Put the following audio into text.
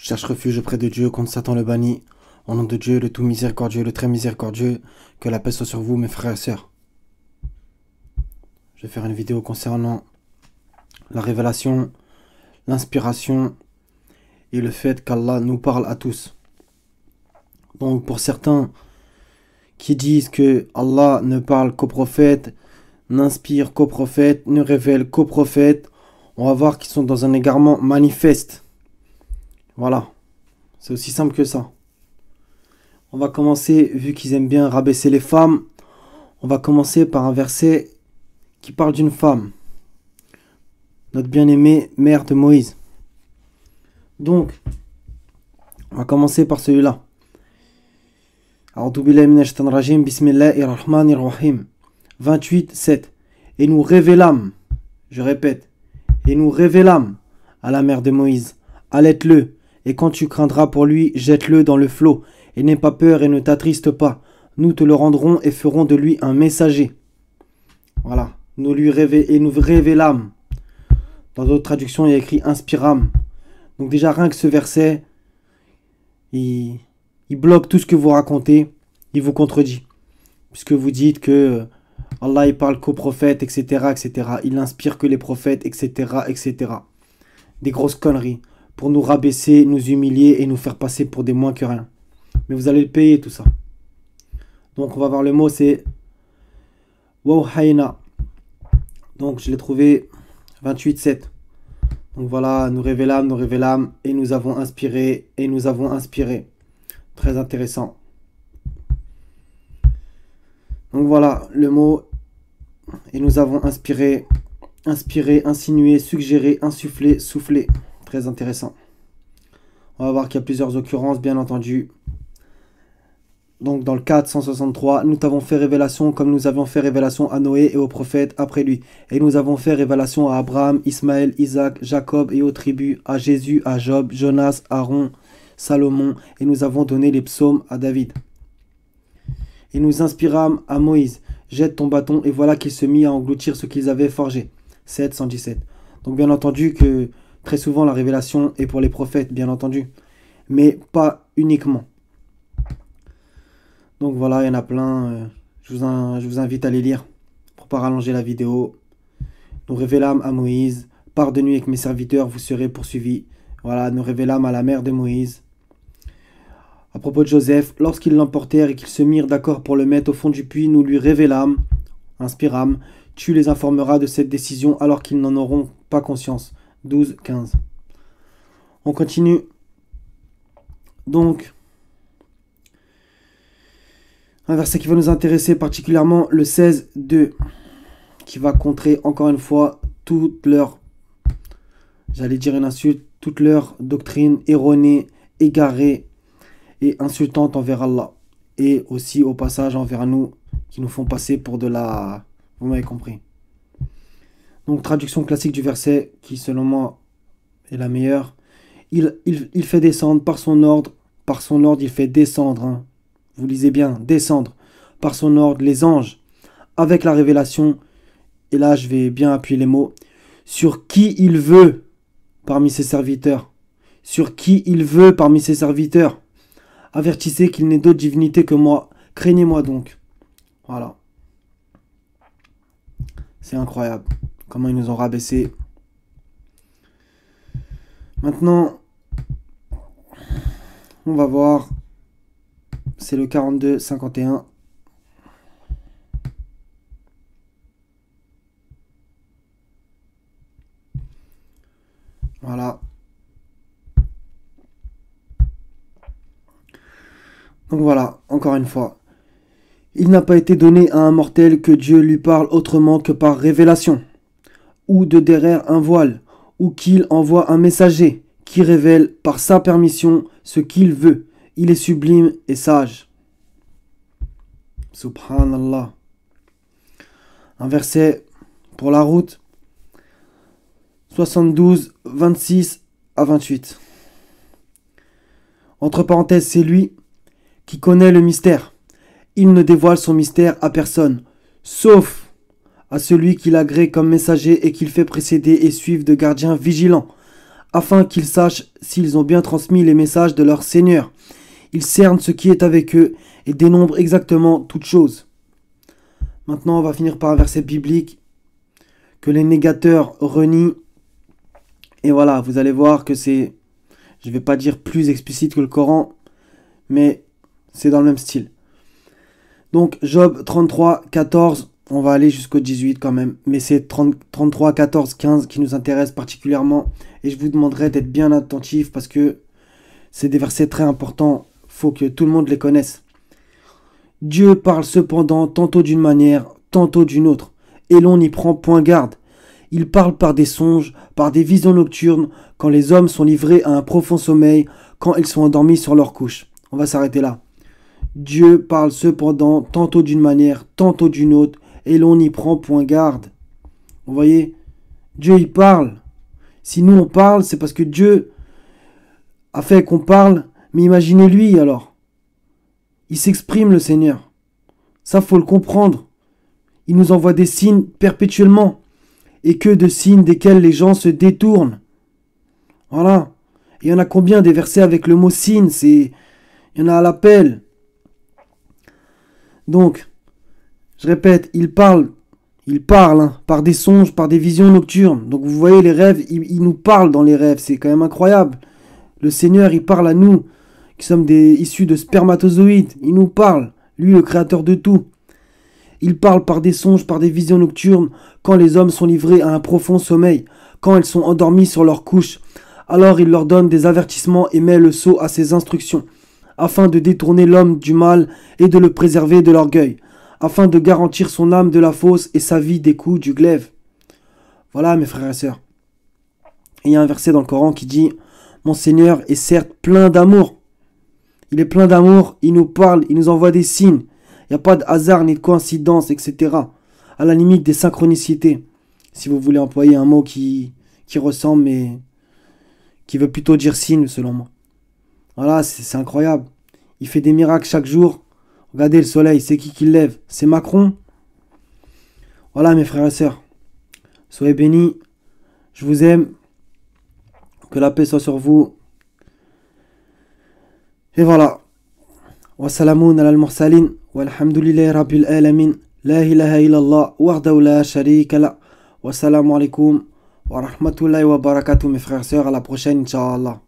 Je cherche refuge auprès de Dieu contre Satan le banni. Au nom de Dieu, le tout miséricordieux, le très miséricordieux, que la paix soit sur vous, mes frères et sœurs. Je vais faire une vidéo concernant la révélation, l'inspiration et le fait qu'Allah nous parle à tous. Donc pour certains qui disent que Allah ne parle qu'aux prophètes, n'inspire qu'aux prophètes, ne révèle qu'aux prophètes, on va voir qu'ils sont dans un égarement manifeste. Voilà, c'est aussi simple que ça. On va commencer, vu qu'ils aiment bien rabaisser les femmes, on va commencer par un verset qui parle d'une femme, notre bien-aimée mère de Moïse. Donc, on va commencer par celui-là. A'udhu billahi minash shaitanir rajim, bismillahir rahmanir rahim. 28, 7. Et nous révélâmes, je répète, et nous révélâmes à la mère de Moïse, allaite-le, et quand tu craindras pour lui, jette-le dans le flot, et n'aie pas peur et ne t'attriste pas. Nous te le rendrons et ferons de lui un messager. Voilà, nous révélâmes. Dans d'autres traductions, il y a écrit inspirâmes. Donc déjà, rien que ce verset, il bloque tout ce que vous racontez, il vous contredit. Puisque vous dites que Allah il parle qu'aux prophètes, etc., etc. Il n'inspire que les prophètes, etc., etc. Des grosses conneries pour nous rabaisser, nous humilier et nous faire passer pour des moins que rien. Mais vous allez le payer tout ça. Donc on va voir le mot, c'est Wawhayna. Donc je l'ai trouvé 28-7. Donc voilà, nous révélâmes et nous avons inspiré et nous avons inspiré. Très intéressant. Donc voilà le mot. Et nous avons inspiré, insinué, suggéré, insufflé, soufflé. Très intéressant. On va voir qu'il y a plusieurs occurrences, bien entendu. Donc dans le 463, nous t'avons fait révélation comme nous avions fait révélation à Noé et aux prophètes après lui. Et nous avons fait révélation à Abraham, Ismaël, Isaac, Jacob et aux tribus, à Jésus, à Job, Jonas, Aaron, Salomon. Et nous avons donné les psaumes à David. Et nous inspirâmes à Moïse, jette ton bâton, et voilà qu'il se mit à engloutir ce qu'ils avaient forgé. 717. Donc bien entendu que très souvent la révélation est pour les prophètes, bien entendu. Mais pas uniquement. Donc voilà, il y en a plein. Je vous invite à les lire pour pas rallonger la vidéo. Nous révélâmes à Moïse, pars de nuit avec mes serviteurs, vous serez poursuivis. Voilà, nous révélâmes à la mère de Moïse. À propos de Joseph, lorsqu'ils l'emportèrent et qu'ils se mirent d'accord pour le mettre au fond du puits, nous lui révélâmes, inspirâmes, tu les informeras de cette décision alors qu'ils n'en auront pas conscience. 12, 15. On continue. Donc, un verset qui va nous intéresser particulièrement, le 16, 2, qui va contrer encore une fois toute leur, j'allais dire une insulte, toute leur doctrine erronée, égarée et insultante envers Allah. Et aussi au passage envers nous, qui nous font passer pour de la... Vous m'avez compris. Donc traduction classique du verset, qui selon moi est la meilleure. Il fait descendre par son ordre il fait descendre, hein. Vous lisez bien, descendre par son ordre les anges avec la révélation, et là je vais bien appuyer les mots, sur qui il veut parmi ses serviteurs. Sur qui il veut parmi ses serviteurs. Avertissez qu'il n'est d'autre divinité que moi. Craignez-moi donc. Voilà. C'est incroyable comment ils nous ont rabaissés. Maintenant, on va voir. C'est le 42, 51. Voilà. Donc voilà, encore une fois. Il n'a pas été donné à un mortel que Dieu lui parle autrement que par révélation, ou de derrière un voile, ou qu'il envoie un messager qui révèle par sa permission ce qu'il veut. Il est sublime et sage. Subhanallah. Un verset pour la route. 72, 26 à 28. Entre parenthèses, c'est lui qui connaît le mystère. Il ne dévoile son mystère à personne, sauf à celui qu'il agrée comme messager et qu'il fait précéder et suivre de gardiens vigilants, afin qu'ils sachent s'ils ont bien transmis les messages de leur Seigneur. Il cerne ce qui est avec eux et dénombre exactement toutes choses. Maintenant, on va finir par un verset biblique que les négateurs renient. Et voilà, vous allez voir que c'est, je ne vais pas dire plus explicite que le Coran, mais c'est dans le même style. Donc, Job 33, 14, on va aller jusqu'au 18 quand même, mais c'est 33, 14, 15 qui nous intéressent particulièrement. Et je vous demanderai d'être bien attentifs parce que c'est des versets très importants, faut que tout le monde les connaisse. Dieu parle cependant tantôt d'une manière, tantôt d'une autre, et l'on n'y prend point garde. Il parle par des songes, par des visions nocturnes, quand les hommes sont livrés à un profond sommeil, quand ils sont endormis sur leur couche. On va s'arrêter là. Dieu parle cependant tantôt d'une manière, tantôt d'une autre, et l'on n'y prend point garde. Vous voyez, Dieu il parle. Si nous on parle, c'est parce que Dieu a fait qu'on parle, mais imaginez lui alors. Il s'exprime le Seigneur. Ça faut le comprendre. Il nous envoie des signes perpétuellement. Et que de signes desquels les gens se détournent. Voilà. Et il y en a combien des versets avec le mot signe? Il y en a à l'appel. Donc, je répète, il parle par des songes, par des visions nocturnes. Donc vous voyez les rêves, il nous parle dans les rêves, c'est quand même incroyable. Le Seigneur, il parle à nous, qui sommes issus de spermatozoïdes. Il nous parle, lui le créateur de tout. Il parle par des songes, par des visions nocturnes, quand les hommes sont livrés à un profond sommeil, quand ils sont endormis sur leur couche. Alors il leur donne des avertissements et met le sceau à ses instructions, afin de détourner l'homme du mal et de le préserver de l'orgueil, afin de garantir son âme de la fosse et sa vie des coups du glaive. Voilà mes frères et sœurs. Il y a un verset dans le Coran qui dit « Mon Seigneur est certes plein d'amour. Il est plein d'amour, il nous parle, il nous envoie des signes. Il n'y a pas de hasard ni de coïncidence, etc. À la limite des synchronicités. Si vous voulez employer un mot qui ressemble, mais qui veut plutôt dire signe, selon moi. Voilà, c'est incroyable. Il fait des miracles chaque jour. Regardez le soleil, c'est qui le lève? C'est Macron. Voilà, mes frères et sœurs. Soyez bénis. Je vous aime. Que la paix soit sur vous. Et voilà. Wassalamun ala al-mursalin. Walhamdulillahi rabbil alamin. La ilaha illallah. Wahdahu la sharika la. Wassalamu alaikum. Wa rahmatullahi wa barakatuh, mes frères et sœurs. À la prochaine, Inch'Allah.